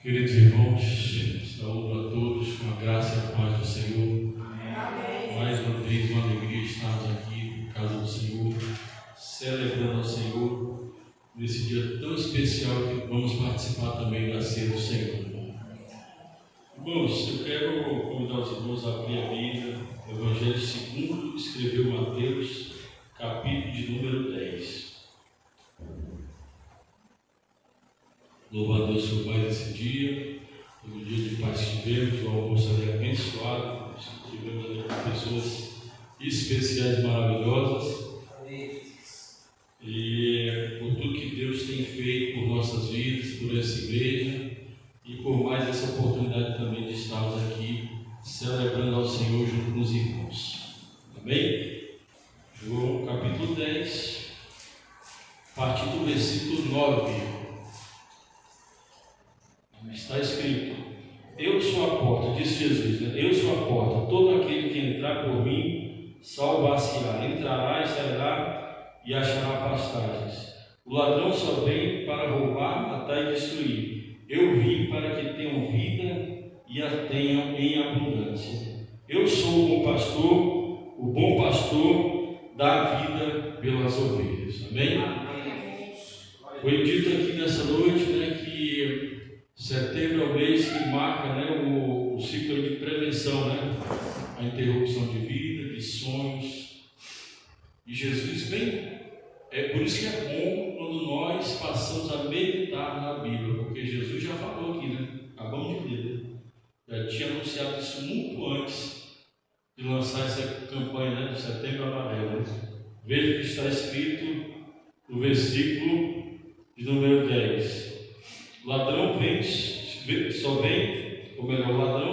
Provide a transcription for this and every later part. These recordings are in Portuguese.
Queridos irmãos, saúdo a todos com a graça e a paz do Senhor. Amém. Mais uma vez, uma alegria estarmos aqui na casa do Senhor, celebrando ao Senhor nesse dia tão especial que vamos participar também da ceia do Senhor. Irmãos, eu quero convidar os irmãos a abrir a Bíblia, o Evangelho segundo escreveu Mateus, capítulo de número 10. Louva a Deus por mais esse dia, pelo dia de paz que tivemos, o almoço ali abençoado, tivemos ali com pessoas especiais, maravilhosas, e por tudo que Deus tem feito por nossas vidas, por essa igreja, e por mais essa oportunidade também de estarmos aqui celebrando ao Senhor junto com os irmãos. Amém? João capítulo 10, a partir do versículo 9. Está escrito: eu sou a porta, disse Jesus, né? Eu sou a porta, todo aquele que entrar por mim salvar-se-á, entrará e sairá e achará pastagens. O ladrão só vem para roubar, matar e destruir. Eu vim para que tenham vida e a tenham em abundância. Eu sou o bom pastor dá a vida pelas ovelhas. Amém? Foi dito aqui nessa noite, né, que setembro é o mês que marca, né, o ciclo de prevenção, né, a interrupção de vida, de sonhos. E Jesus vem, por isso que é bom quando nós passamos a meditar na Bíblia, porque Jesus já falou aqui, né, acabamos de ler, já tinha anunciado isso muito antes de lançar essa campanha, né, do Setembro Amarelo. Veja o que está escrito no versículo de número 10. O ladrão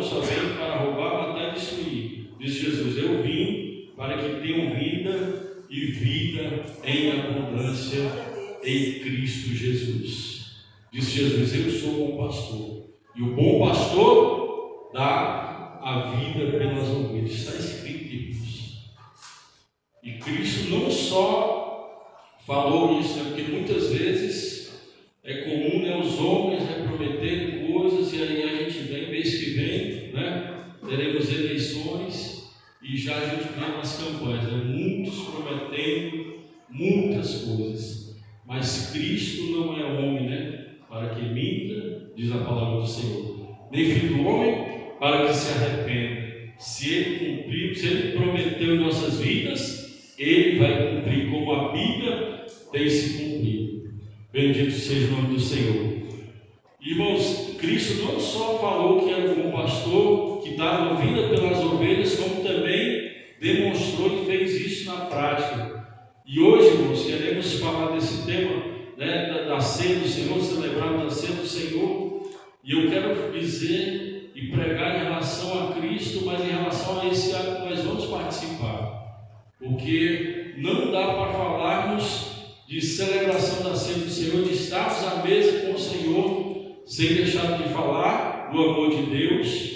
só vem para roubar, matar e destruir. Diz Jesus: eu vim para que tenham vida e vida em abundância em Cristo Jesus. Diz Jesus: eu sou o bom pastor, e o bom pastor dá a vida pelas ovelhas. Está escrito, irmãos. E Cristo não só falou isso, né? Porque muitas vezes é comum, né, os homens prometerem coisas, e aí a gente vem, mês que vem, né, teremos eleições, e já a gente vê nas campanhas, né, muitos prometendo muitas coisas, mas Cristo não é homem, né, para que minta, diz a palavra do Senhor, nem filho do homem para que se arrependa. Se Ele cumpriu, se Ele prometeu em nossas vidas, Ele vai cumprir, como a Bíblia tem se cumprido. Bendito seja o nome do Senhor. Irmãos, Cristo não só falou que era um bom pastor, que dava vida pelas ovelhas, como também demonstrou e fez isso na prática. E hoje, irmãos, queremos falar desse tema, né, da ceia do Senhor, celebrar a ceia do Senhor. E eu quero dizer e pregar em relação a Cristo, mas em relação a esse ato que nós vamos participar. Porque não dá para falarmos de celebração da ceia do Senhor, de estarmos à mesa com o Senhor, sem deixar de falar do amor de Deus,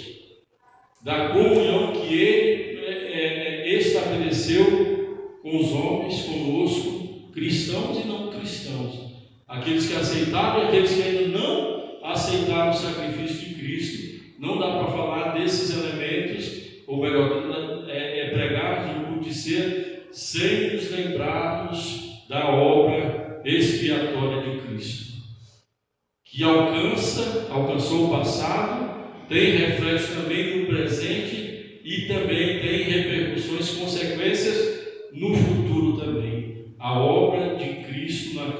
da comunhão que Ele estabeleceu com os homens, conosco, cristãos e não cristãos, aqueles que aceitaram e aqueles que ainda não aceitaram o sacrifício de Cristo. Não dá para falar desses elementos, ou melhor, pregar no culto de ceia, sem nos lembrarmos da obra expiatória de Cristo, que alcançou o passado, tem reflexo também no presente e também tem repercussões, consequências no futuro também. A obra de Cristo na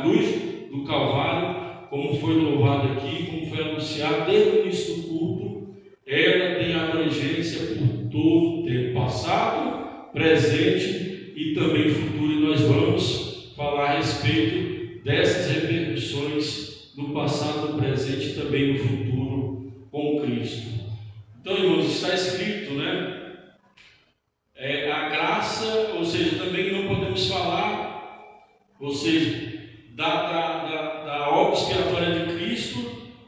cruz do Calvário, como foi louvado aqui, como foi anunciado desde o início do culto, ela tem abrangência por todo o tempo, passado, presente e também futuro, e nós vamos falar a respeito dessas repercussões no passado, no presente e também no futuro com Cristo. Então, irmãos, está escrito, né? A graça, ou seja, também não podemos falar, ou seja, da obra expiatória de Cristo,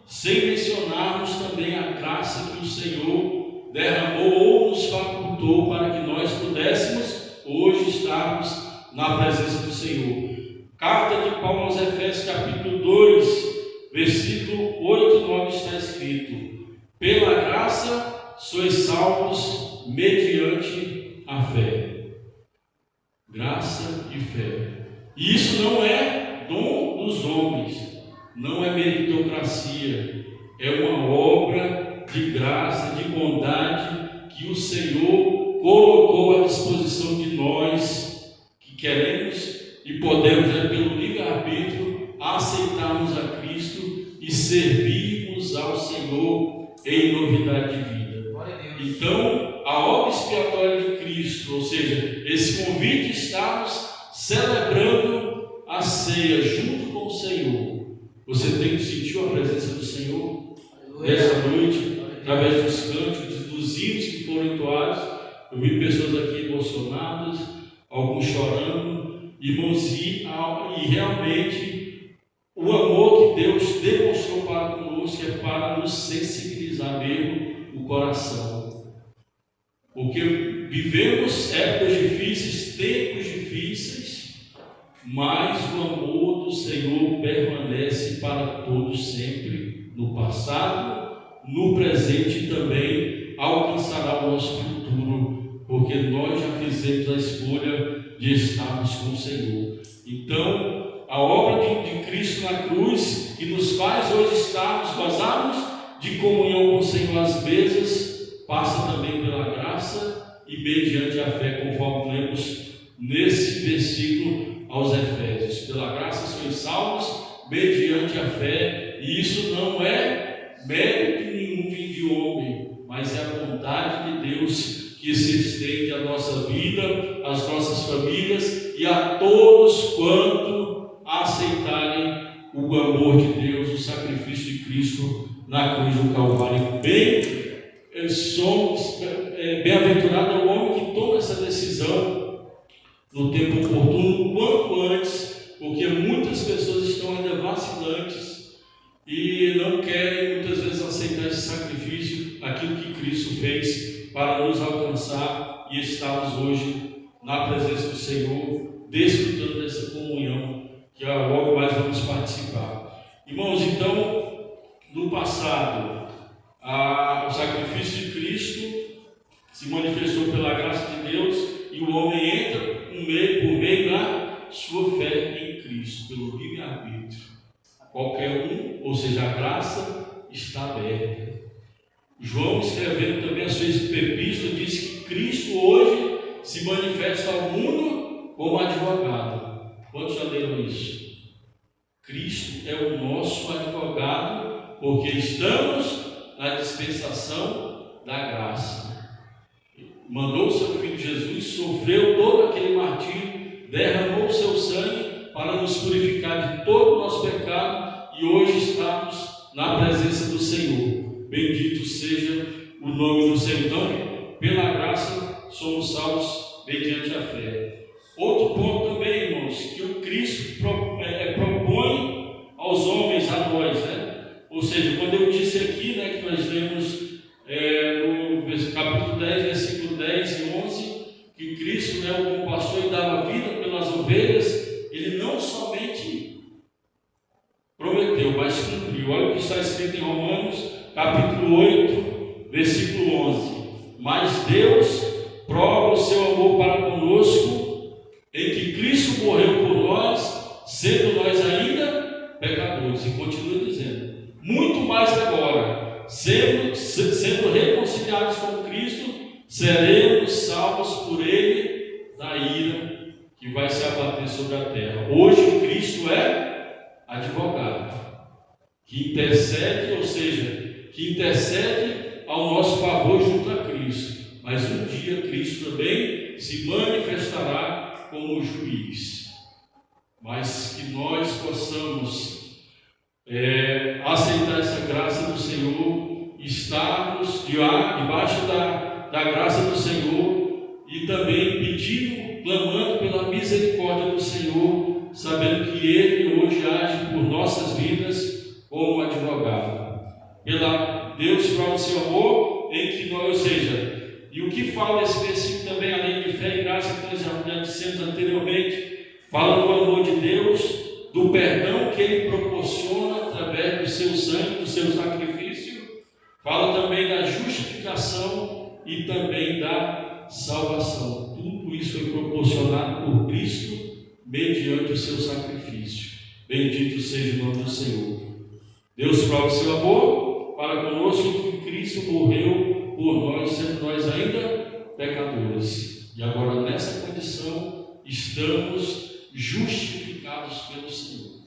sem mencionarmos também a graça que o Senhor derramou ou nos facultou para que nós pudéssemos hoje estarmos na presença do Senhor. Carta de Paulo aos Efésios, capítulo 2, versículo 8 e 9 está escrito: pela graça sois salvos mediante a fé. Graça e fé. E isso não é dom dos homens, não é meritocracia, é uma obra de graça, de bondade que o Senhor colocou à disposição de nós que queremos e podemos, pelo livre-arbítrio, aceitarmos a Cristo e servirmos ao Senhor em novidade de vida. Então, a obra expiatória de Cristo, ou seja, esse convite de estarmos celebrando a ceia junto com o Senhor. Você tem sentido a presença do Senhor nessa noite, através dos cânticos, dos hinos que foram entoados. Eu vi pessoas aqui emocionadas, alguns chorando, irmãos, e realmente o amor que Deus demonstrou para conosco é para nos sensibilizar mesmo o coração. Porque vivemos épocas difíceis, tempos difíceis, mas o amor do Senhor permanece para todos sempre, no passado, no presente e também alcançará o nosso futuro, porque nós já fizemos a escolha de estarmos com o Senhor. Então, a obra de Cristo na cruz, que nos faz hoje estarmos, gozarmos de comunhão com o Senhor às mesas, passa também pela graça e mediante a fé, conforme lemos nesse versículo aos Efésios. Pela graça sois salvos mediante a fé, e isso não é mérito nenhum de homem, mas é a bondade de Deus que se estende à nossa vida, às nossas famílias e a todos quanto aceitarem o amor de Deus, o sacrifício de Cristo na cruz do Calvário. Bem-aventurado é o homem que toma essa decisão no tempo oportuno, quanto antes, porque muitas pessoas estão ainda vacilantes e não querem muitas vezes aceitar esse sacrifício, aquilo que Cristo fez para nos alcançar e estarmos hoje na presença do Senhor, desfrutando dessa comunhão que logo mais vamos participar. Irmãos, então, no passado, o sacrifício de Cristo se manifestou pela graça de Deus e o homem entra por meio da sua fé em Cristo, pelo livre-arbítrio. Qualquer um, ou seja, a graça está aberta. João, escrevendo também a sua epístola, diz que Cristo hoje se manifesta ao mundo como advogado. Quantos já leram isso? Cristo é o nosso advogado, porque estamos na dispensação da graça. Mandou o seu Filho Jesus, sofreu todo aquele martírio, derramou o seu sangue para nos purificar de todo o nosso pecado e hoje estamos na presença do Senhor. Bendito seja o nome do Senhor. Então, pela graça, somos salvos mediante a fé. Outro ponto também, irmãos, que o Cristo propõe aos homens, a nós, Ou seja, quando eu disse aqui, que nós lemos no capítulo 10, versículo 10 e 11, que Cristo, o bom pastor, e dava vida pelas ovelhas, ele não somente prometeu, mas cumpriu. Olha o que está escrito em Romanos, capítulo 8, versículo 11. Mas Deus prova o seu amor para conosco, em que Cristo morreu por nós, sendo nós ainda pecadores. E continua dizendo: muito mais agora, sendo reconciliados com Cristo, seremos salvos por Ele da ira que vai se abater sobre a terra. Hoje Cristo é advogado, que intercede, ou seja, que intercede ao nosso favor junto a Cristo. Mas um dia Cristo também se manifestará como juiz. Mas que nós possamos aceitar essa graça do Senhor, estarmos debaixo da graça do Senhor e também pedindo, clamando pela misericórdia do Senhor, sabendo que Ele hoje age por nossas vidas como advogado. Deus prova o seu amor em que nós, ou seja, e o que fala esse versículo também, além de fé e graça, que nós já dissemos anteriormente, fala do amor de Deus do perdão que Ele proporciona através do seu sangue, do seu sacrifício. Fala também da justificação e também da salvação. Tudo isso foi proporcionado por Cristo mediante o seu sacrifício. Bendito seja o nome do Senhor. Deus prova o seu amor para conosco, que Cristo morreu por nós, sendo nós ainda pecadores. E agora, nessa condição, estamos justificados pelo Senhor.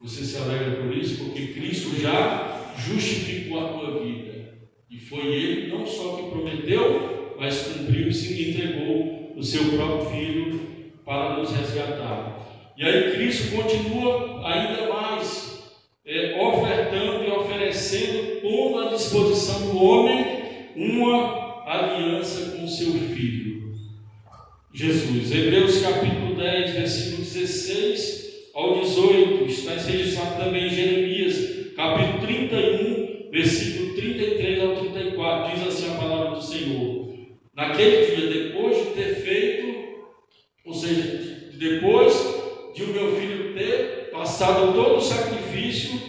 Você se alegra por isso? Porque Cristo já justificou a tua vida. E foi Ele não só que prometeu, mas cumpriu, sim, e entregou o seu próprio Filho para nos resgatar. E aí Cristo continua ainda mais ofertando e oferecendo, pondo à disposição do homem uma aliança com o seu Filho, Jesus. Hebreus capítulo 10, versículo 16 ao 18, está registrado também em Jeremias, capítulo 31, versículo 33 ao 34, diz assim a palavra do Senhor: naquele dia, depois de ter feito, ou seja, depois de o meu filho ter passado todo o sacrifício,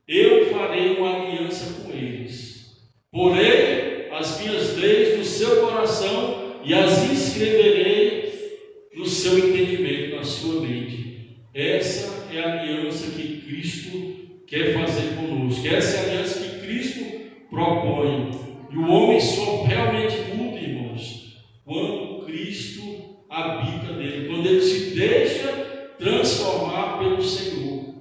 eu farei uma aliança com eles. Porei as minhas leis no seu coração e as escreverei no seu entendimento, na sua mente. Essa é a aliança que Cristo quer fazer conosco. Essa é a aliança que Cristo propõe. E o homem só realmente muda, irmãos, quando Cristo habita nele, quando ele se deixa transformar pelo Senhor.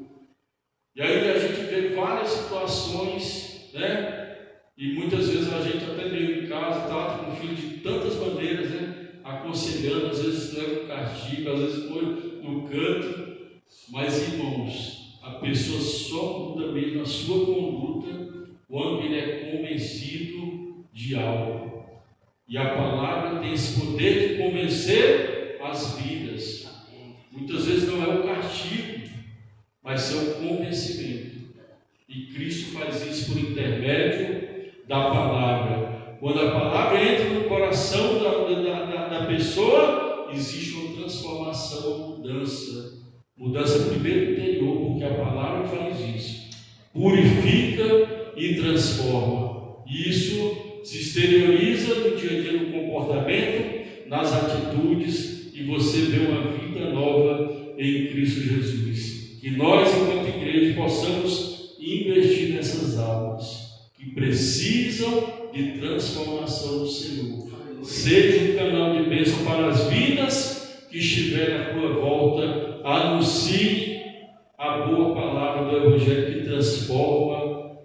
E aí a gente vê várias situações, né? E muitas vezes a gente até meio em casa trata com o filho de tantas maneiras, né? Aconselhando, às vezes leva o castigo, às vezes põe no canto. Mas, irmãos, a pessoa só muda mesmo a sua conduta quando ele é convencido de algo. E a palavra tem esse poder de convencer as vidas. Muitas vezes não é o castigo, mas é o convencimento. E Cristo faz isso por intermédio da palavra. Quando a palavra entra no coração da pessoa, existe uma transformação, mudança. Mudança primeiro interior, porque a palavra faz isso. Purifica e transforma. E isso se exterioriza no dia a dia, no comportamento, nas atitudes, e você vê uma vida nova em Cristo Jesus. Que nós, enquanto igreja, possamos investir nessas almas que precisam de transformação do Senhor. Seja um canal de bênção para as vidas que estiverem à tua volta. Anuncie a boa palavra do Evangelho que transforma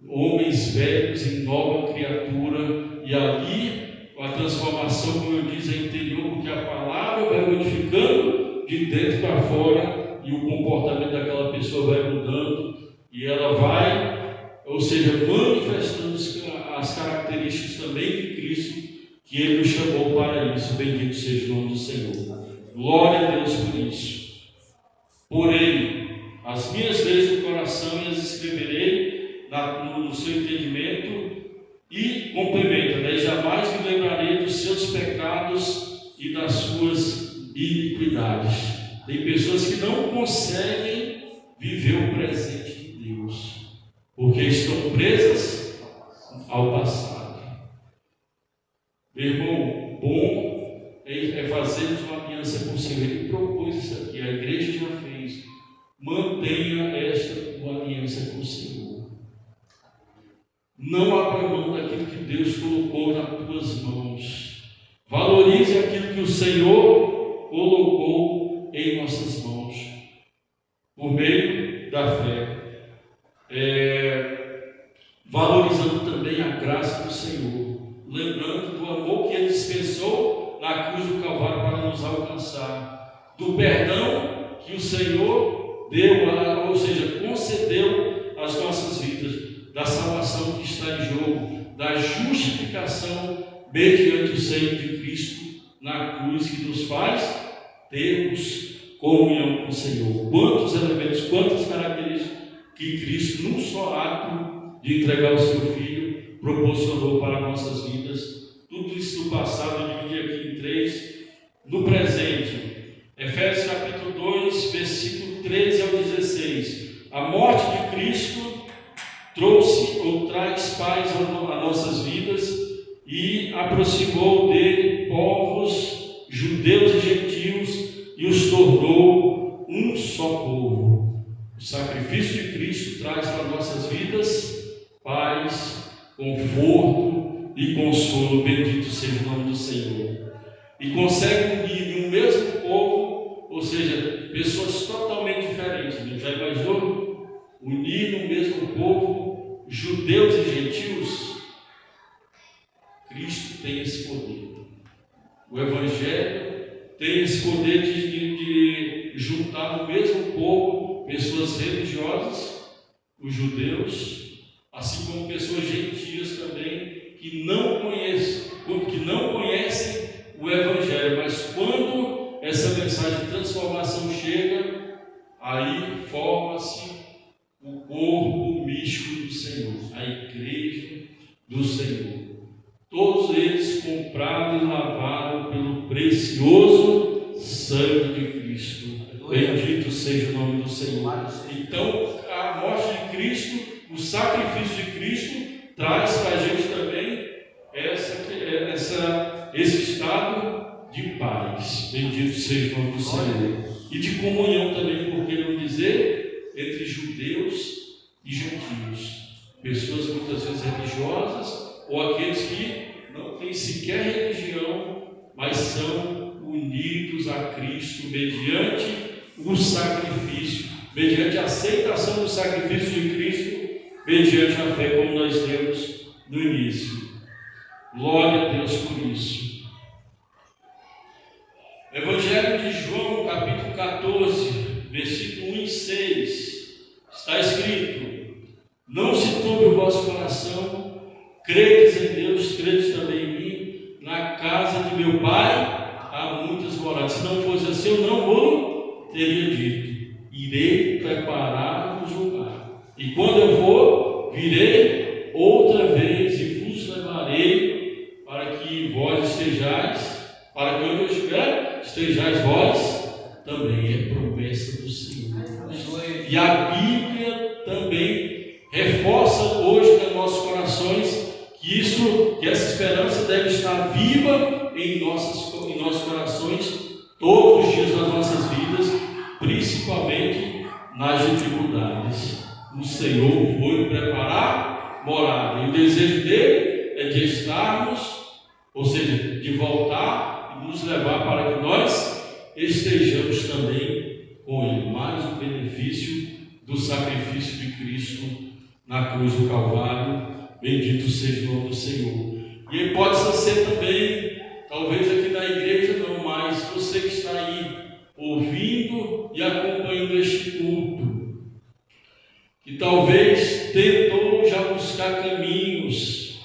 homens velhos em nova criatura. E ali a transformação, como eu disse, é interior, porque a palavra vai modificando de dentro para fora e o comportamento daquela pessoa vai mudando e ela vai, ou seja, manifestando as características também de Cristo, que Ele nos chamou para isso. Bendito seja o nome do Senhor. Glória a Deus por isso. Porém, as minhas leis no coração e as escreverei no seu entendimento. E complementa, né? Jamais me lembrarei dos seus pecados e das suas iniquidades. Tem pessoas que não conseguem viver o presente de Deus, porque estão presas ao passado. Meu irmão, bom é fazermos uma aliança com o Senhor. Ele propôs isso aqui, a igreja já fez. Mantenha esta tua aliança com o Senhor. Não abra mão daquilo que Deus colocou nas tuas mãos. Valorize aquilo que o Senhor colocou em nossas mãos, por meio da fé. Valorizando também a graça do Senhor, lembrando do amor que Ele dispensou na cruz do Calvário para nos alcançar, do perdão que o Senhor deu, ou seja, concedeu às nossas vidas, da salvação que está em jogo, da justificação mediante o sangue de Cristo na cruz, que nos faz termos comunhão com o Senhor. Quantos elementos, quantas características que Cristo, num só ato de entregar o seu Filho, proporcionou para nossas vidas. Tudo isso do passado eu dividi aqui em 3. No presente, Efésios capítulo 2, versículo 13 ao 16. A morte de Cristo trouxe ou traz paz a nossas vidas e aproximou dele povos, judeus e gentios, e os tornou um só povo. O sacrifício de Cristo traz para nossas vidas paz, conforto e consolo. Bendito seja o nome do Senhor. E consegue unir em um mesmo povo, ou seja, pessoas totalmente diferentes. Já imaginou? Unir no mesmo povo judeus e gentios? Cristo tem esse poder. O Evangelho tem esse poder de juntar no mesmo povo pessoas religiosas, os judeus, assim como pessoas gentias também, que não conhecem o Evangelho, mas quando essa mensagem de transformação chega, aí forma-se o corpo místico do Senhor, a igreja do Senhor. Todos eles comprados e lavados pelo precioso sangue de Cristo. Bendito seja o nome do Senhor. Então, a morte de Cristo, o sacrifício de Cristo, traz para a gente também esse estado de paz. Bendito seja o nome do Senhor. E de comunhão também, por que não dizer, entre judeus e gentios. Pessoas muitas vezes religiosas, ou aqueles que não têm sequer religião, mas são unidos a Cristo mediante o sacrifício, mediante a aceitação do sacrifício de Cristo, mediante a fé, como nós lemos no início. Glória a Deus por isso. Evangelho de João, capítulo 14, versículo 1 e 6, está escrito: não se turbe o vosso coração, credes em Deus, credes também em mim. Na casa de meu Pai há muitas moradas. Se não fosse assim, eu não vou teria dito: irei preparar-vos lugar. E quando eu for, virei outra vez e vos levarei, para que vós estejais, para que onde eu estiver, estejais vós também. É promessa do Senhor. E a Bíblia também reforça hoje nos nossos corações que essa esperança deve estar viva em nossos corações todos os dias das nossas vidas, principalmente nas dificuldades. O Senhor foi preparar morada, e o desejo dele é de estarmos, ou seja, de voltar e nos levar para que nós estejamos também com ele. Mais o benefício do sacrifício de Cristo na cruz do Calvário. Bendito seja o nome do Senhor. E pode ser também, talvez aqui na igreja não, mas você que está aí ouvindo e acompanhando este culto, que talvez tentou já buscar caminhos,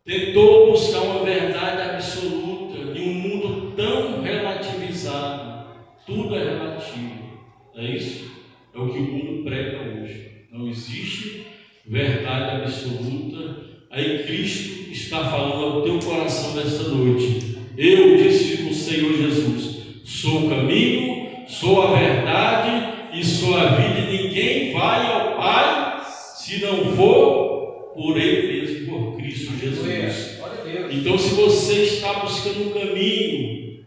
tentou buscar uma verdade absoluta em um mundo tão relativizado. Tudo é relativo, é isso? É o que o mundo prega hoje. Não existe verdade absoluta. Aí Cristo está falando ao teu coração nesta noite: eu disse o Senhor Jesus, sou o caminho, sou a verdade e sou a vida, e ninguém vai ao Pai se não for por Ele mesmo, por Cristo Jesus. Então, se você está buscando um caminho,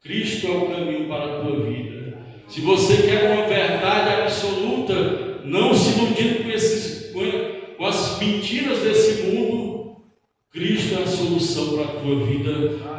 Cristo é o caminho para a tua vida. Se você quer uma verdade absoluta, não se iludindo com as mentiras desse mundo, Cristo é a solução para a tua vida.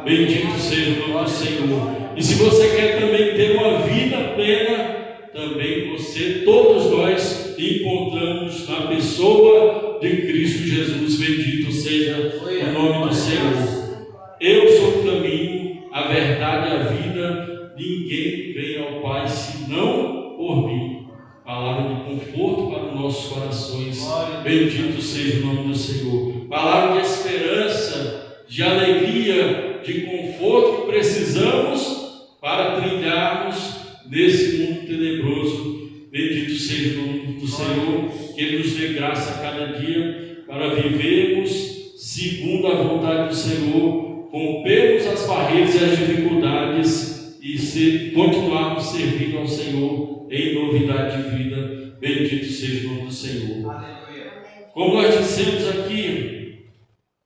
Bendito seja o nome do Senhor. E se você quer também ter uma vida plena, também todos nós encontramos na pessoa de Cristo Jesus. Bendito seja o nome do Senhor. Eu sou o caminho, a verdade e a vida. Ninguém vem ao Pai senão por mim. Palavra de conforto para os nossos corações. Bendito seja o nome do Senhor. Palavra de esperança, de alegria, de conforto que precisamos para trilharmos nesse mundo tenebroso. Bendito seja o nome do Senhor, que Ele nos dê graça a cada dia para vivermos segundo a vontade do Senhor, rompermos as barreiras e as dificuldades e continuarmos servindo ao Senhor em novidade de vida. Bendito seja o nome do Senhor. Aleluia. Como nós dissemos aqui,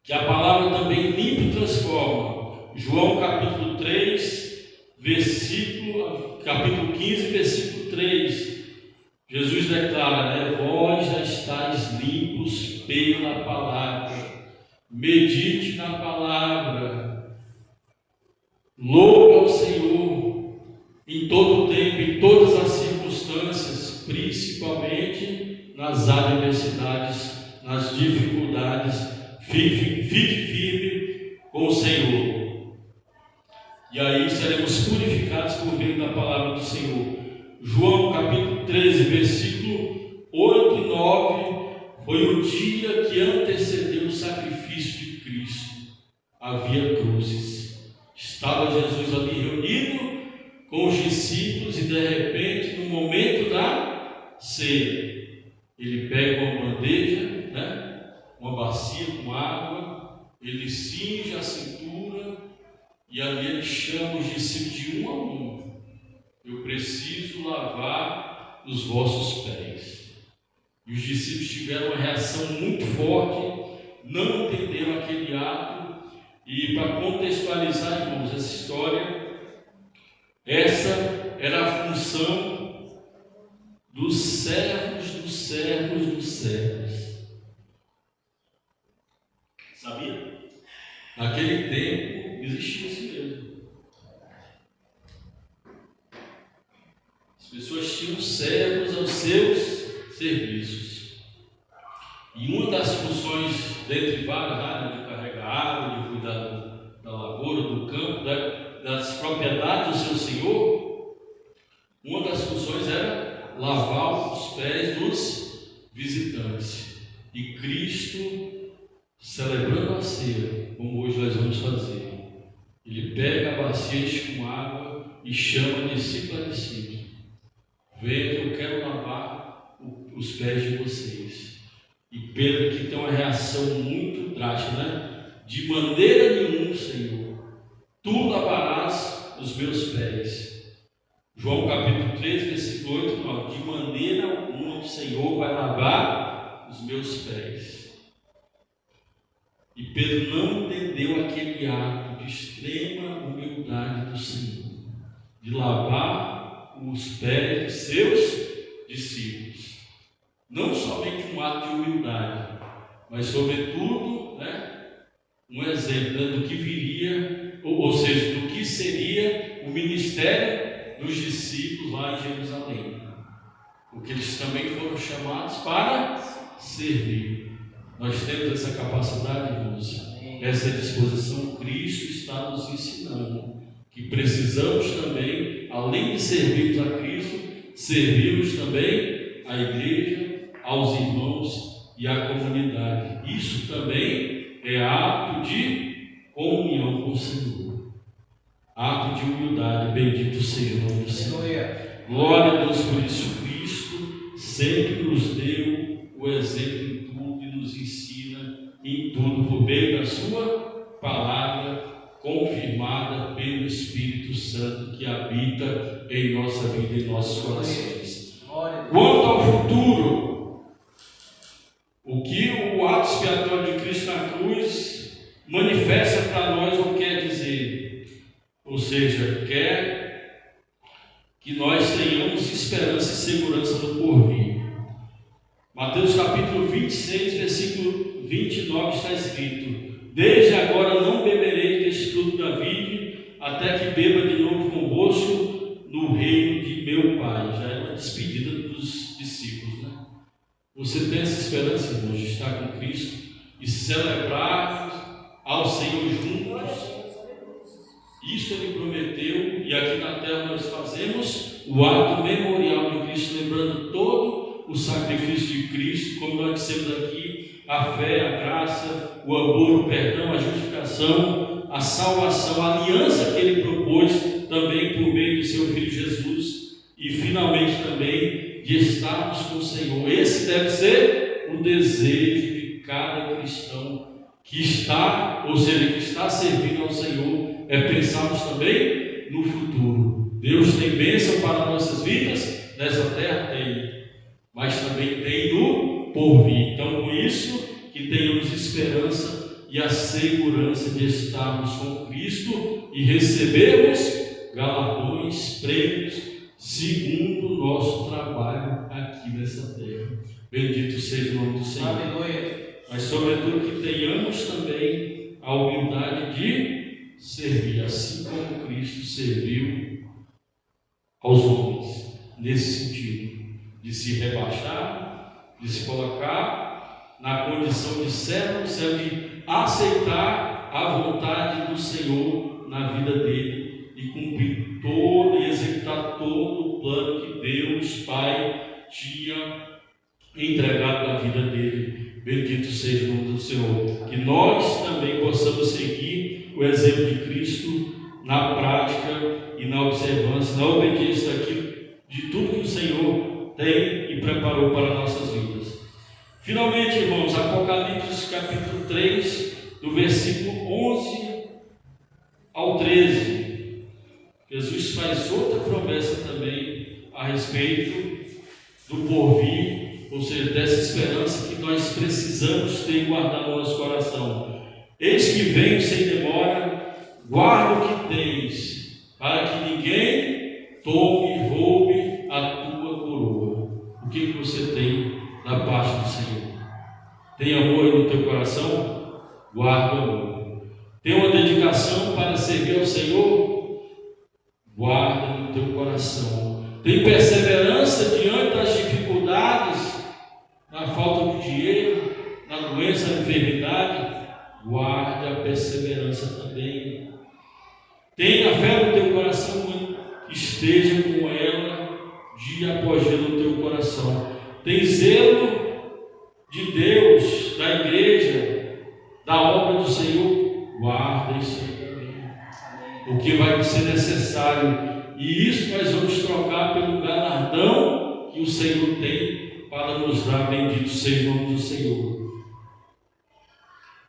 que a palavra também limpa e transforma. João capítulo 3, capítulo 15, versículo 3. Jesus declara, vós já estáis limpos pela palavra. Medite na palavra. Louve ao Senhor em todo o tempo, em todas as circunstâncias, principalmente nas adversidades, nas dificuldades. Fique firme com o Senhor. E aí seremos purificados por meio da palavra do Senhor. João capítulo 13, versículo 8 e 9, foi o dia que antecedeu o sacrifício de Cristo. Havia cruzes. Estava Jesus ali reunido com os discípulos e de repente, no momento da ceia, ele pega uma bandeja, uma bacia com água, ele cinge a cintura e ali ele chama os discípulos de um a um. Eu preciso lavar os vossos pés. E os discípulos tiveram uma reação muito forte, não entenderam aquele ato. E para contextualizar, irmãos, essa história, essa era a função dos servos dos servos dos servos. Sabia? Naquele tempo existia isso mesmo. As pessoas tinham servos aos seus serviços. E uma das funções, dentre várias, de carregar água, de cuidar da lavoura, do campo, das propriedades do seu senhor, uma das funções era lavar os pés dos visitantes. E Cristo, celebrando a ceia, como hoje nós vamos fazer, ele pega a bacia, enche com água e chama discípulo a discípulo. Venha, eu quero lavar os pés de vocês. E Pedro aqui tem uma reação muito drástica, De maneira nenhuma, Senhor, tu lavarás os meus pés. João capítulo 3, versículo 8 e 9. De maneira alguma o Senhor vai lavar os meus pés. E Pedro não entendeu aquele ato de extrema humildade do Senhor, de lavar os pés de seus discípulos. Não somente um ato de humildade, mas sobretudo, um exemplo do que viria, ou seja, do que seria o ministério dos discípulos lá em Jerusalém. Porque eles também foram chamados para servir. Nós temos essa capacidade, irmãos, essa disposição. Cristo está nos ensinando que precisamos também, além de servirmos a Cristo, servirmos também à igreja, aos irmãos e à comunidade. Isso também é ato de comunhão com o Senhor, ato de humildade. Bendito seja o nome do Senhor. Glória a Deus por isso. Cristo sempre nos deu o exemplo em tudo e nos ensina em tudo por meio da sua palavra, confirmada pelo Espírito Santo que habita em nossa vida e em nossos corações. Quanto ao futuro, o que o ato expiatório de Cristo na cruz manifesta para nós ou quer dizer? Ou seja, quer que nós tenhamos esperança e segurança no porvir. Mateus capítulo 26, versículo 29 está escrito: desde agora não beberei deste fruto da vide, até que beba de novo convosco no reino de meu Pai. Já é uma despedida dos discípulos, né? Você tem essa esperança, irmãos, de estar com Cristo e celebrar ao Senhor juntos? Isso Ele prometeu, e aqui na terra nós fazemos o ato memorial de Cristo, lembrando todo o sacrifício de Cristo, como nós dissemos aqui, a fé, a graça, o amor, o perdão, a justificação, a salvação, a aliança que Ele propôs também por meio do Seu Filho Jesus, e finalmente também de estarmos com o Senhor. Esse deve ser o desejo de cada cristão que está, ou seja, que está servindo ao Senhor, é pensarmos também no futuro. Deus tem bênção para nossas vidas, nessa terra tem, mas também tem no porvir. Então, com isso, que tenhamos esperança e a segurança de estarmos com Cristo e recebermos galardões, prêmios, segundo o nosso trabalho aqui nessa terra. Bendito seja o nome do Senhor. Aleluia. Mas, sobretudo, que tenhamos também a humildade de servir, assim como Cristo serviu aos homens, nesse sentido, de se rebaixar, de se colocar na condição de servo, de aceitar a vontade do Senhor na vida dele e cumprir todo e executar todo o plano que Deus Pai tinha entregado na vida dele. Bendito seja o nome do Senhor. Que nós também possamos seguir o exemplo de Cristo na prática e na observância, na obediência daquilo, de tudo que o Senhor tem e preparou para nossas vidas. Finalmente, irmãos, Apocalipse capítulo 3, do versículo 11 ao 13. Jesus faz outra promessa também a respeito do porvir, ou seja, dessa esperança que nós precisamos ter e guardar no nosso coração. Eis que venho sem demora, guarda o que tens, para que ninguém tome e roube a tua coroa. O que você tem da parte do Senhor? Tem amor aí no teu coração? Guarda o amor. Tem uma dedicação para servir ao Senhor? Guarda no teu coração. Tem perseverança diante das dificuldades, na falta de dinheiro, na doença, na enfermidade? Guarde a perseverança também. Tenha fé no teu coração, esteja com ela dia após dia no teu coração. Tem zelo de Deus, da igreja, da obra do Senhor? Guarda isso aí também. O que vai ser necessário, e isso nós vamos trocar pelo galardão que o Senhor tem para nos dar. Bendito seja o nome do Senhor.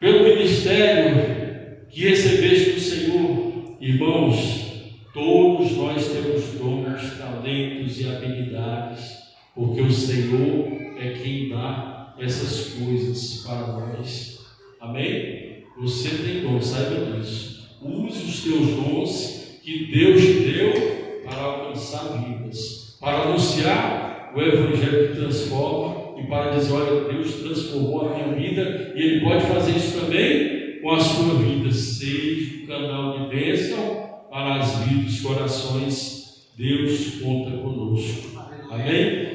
Pelo ministério que recebeste do Senhor, irmãos, todos nós temos dons, talentos e habilidades, porque o Senhor é quem dá essas coisas para nós. Amém? Você tem dons, saiba disso. Use os teus dons que Deus te deu para alcançar vidas, para anunciar o Evangelho que transforma e para dizer: olha, Deus transformou a minha vida e Ele pode fazer isso também com a sua vida. Seja um canal de bênção para as vidas, corações. Deus conta conosco. Amém?